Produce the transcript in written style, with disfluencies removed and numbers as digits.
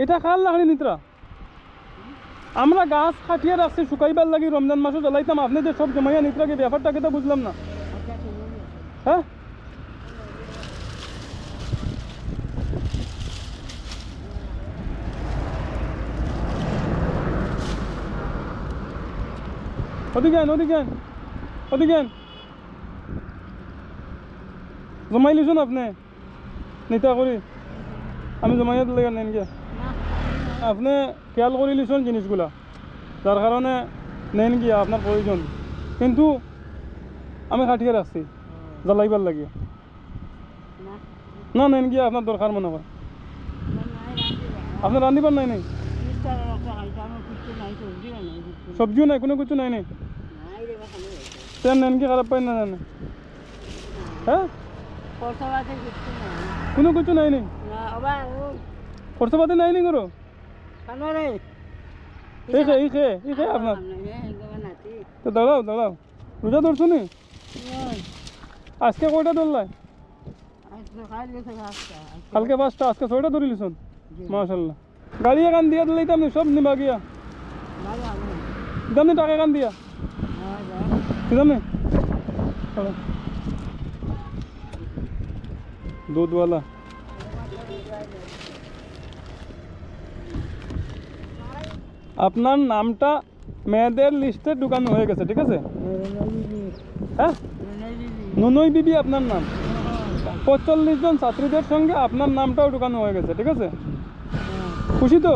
এটা খাল লাখড়ি নিত্রা আমরা গাছ কাটিয়ে রাখছি শুকাইবার লাগি রমজান মাসও জ্বালাইতাম আপনাদের সব জমাইয়া নিত্রাকে ব্যাপারটাকে তো বুঝলাম না হ্যাঁ ওদিকে জমাই লিছুন আপনি নিতা করি আমি জমাইয়া দিলে নেন গিয়া আপনি খেয়াল করে লিছুন জিনিসগুলা যার কারণে নেন গিয়া আপনার প্রয়োজন কিন্তু আমি কাটিয়ে রাখছি জ্বালাইবার লাগিয়া না নেন গিয়া আপনার দরকার মনে হয় আপনার রাঁধিবার নাই নাই সবজিও নাই কোনো কিছু নাই নাই তেন নেন কি খারাপ পাই না জানে হ্যাঁ কোনো কিছু নাই নি খরচাপাতি নাই নি করো এই খে আপনার তো দাঁড়াও রোজা ধরছো নি আজকে কয়টা ধরলাই কালকে 5টা আজকে 6টা ধরে লিছুন মাশাআল্লাহ গাড়ি এখান দিয়া দিলাইতাম সব নিবা গিয়া দাম টাকা এখান দিয়া দাম দুধওয়ালা আপনার নামটা মেয়েদের লিস্টে ঢুকানো হয়ে গেছে ঠিক আছে হ্যাঁ নুনই বিবি আপনার নাম 45 জন ছাত্রীদের সঙ্গে আপনার নামটাও ঢুকানো হয়ে গেছে ঠিক আছে খুশি তো